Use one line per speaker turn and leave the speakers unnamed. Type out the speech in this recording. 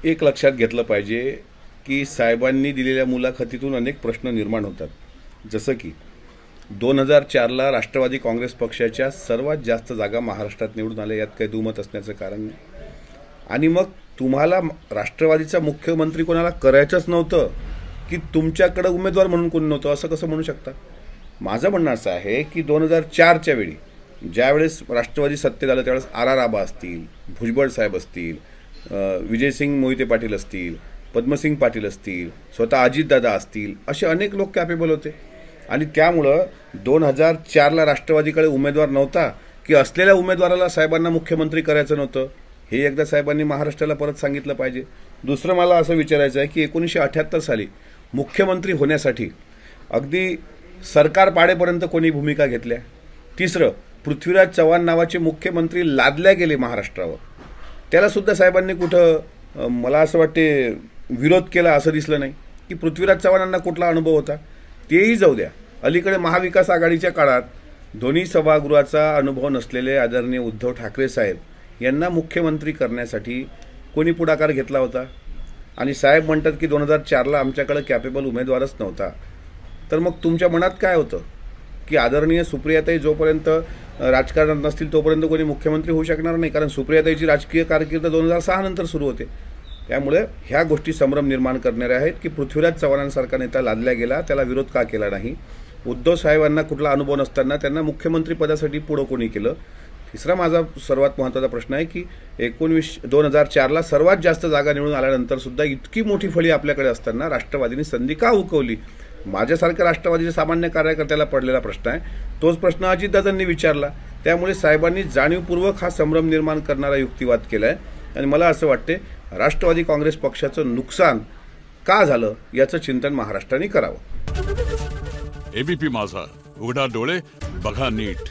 एक लक्षात घेतलं पाहिजे की साहेबांनी दिलेल्या मुलाखतीतून अनेक प्रश्न निर्माण होतात. जसं की 2004ला राष्ट्रवादी काँग्रेस पक्षाच्या सर्वात जास्त जागा महाराष्ट्रात निवडून आल्या, यात काही दुमत असण्याचं कारण नाही. आणि मग तुम्हाला राष्ट्रवादीचा मुख्यमंत्री कोणाला करायचंच नव्हतं की तुमच्याकडे उमेदवार म्हणून कोणी नव्हतं, असं कसं म्हणू शकता? माझं म्हणणं असं आहे की 2004च्या वेळी ज्यावेळेस राष्ट्रवादी सत्तेत आलं त्यावेळेस आर आबा असतील, भुजबळ साहेब असतील, विजयसिंग मोहिते पाटील असतील, पद्मसिंग पाटील असतील, स्वतः अजितदादा असतील, असे अनेक लोक कॅपेबल होते. आणि त्यामुळं 2004ला राष्ट्रवादीकडे उमेदवार नव्हता की असलेल्या उमेदवाराला साहेबांना मुख्यमंत्री करायचं नव्हतं, हे एकदा साहेबांनी महाराष्ट्राला परत सांगितलं पाहिजे. दुसरं मला असं विचारायचं आहे की 1978 साली मुख्यमंत्री होण्यासाठी अगदी सरकार पाडेपर्यंत कोणी भूमिका घेतल्या? तिसरं, पृथ्वीराज चव्हाण नावाचे मुख्यमंत्री लादल्या गेले महाराष्ट्रावर, त्यालासुद्धा साहेबांनी कुठं मला असं वाटते विरोध केला असं दिसलं नाही. की पृथ्वीराज चव्हाणांना कुठला अनुभव होता तेही जाऊ द्या. अलीकडे महाविकास आघाडीच्या काळात दोन्ही सभागृहाचा अनुभव नसलेले आदरणीय उद्धव ठाकरे साहेब यांना मुख्यमंत्री करण्यासाठी कोणी पुढाकार घेतला होता? आणि साहेब म्हणतात की 2004ला आमच्याकडे कॅपेबल उमेदवारच नव्हता. तर मग तुमच्या मनात काय होतं की आदरणीय सुप्रियाताई जोपर्यंत राजकारणात नसतील तोपर्यंत कोणी मुख्यमंत्री होऊ शकणार नाही, कारण सुप्रियाताईची राजकीय कारकीर्द 2006 नंतर सुरू होते. त्यामुळे ह्या गोष्टी संभ्रम निर्माण करणाऱ्या आहेत की पृथ्वीराज चव्हाणांसारखा नेता लादला गेला, त्याला विरोध का केला नाही? उद्धव साहेबांना कुठला अनुभव नसताना त्यांना मुख्यमंत्री पदासाठी पुढं कोणी केलं? तिसरा माझा सर्वात महत्त्वाचा प्रश्न आहे की 2004ला सर्वात जास्त जागा निवडून आल्यानंतर सुद्धा इतकी मोठी फळी आपल्याकडे असताना राष्ट्रवादीने संधी का हुकवली? माझ्यासारख्या राष्ट्रवादीच्या सामान्य कार्यकर्त्याला पडलेला प्रश्न आहे. तोच प्रश्न अजितदादांनी विचारला. त्यामुळे साहेबांनी जाणीवपूर्वक हा संभ्रम निर्माण करणारा युक्तिवाद केला आहे. आणि मला असं वाटते राष्ट्रवादी काँग्रेस पक्षाचं नुकसान का झालं याचं चिंतन महाराष्ट्राने करावं.
एबीपी माझा, उघडा डोळे बघा नीट.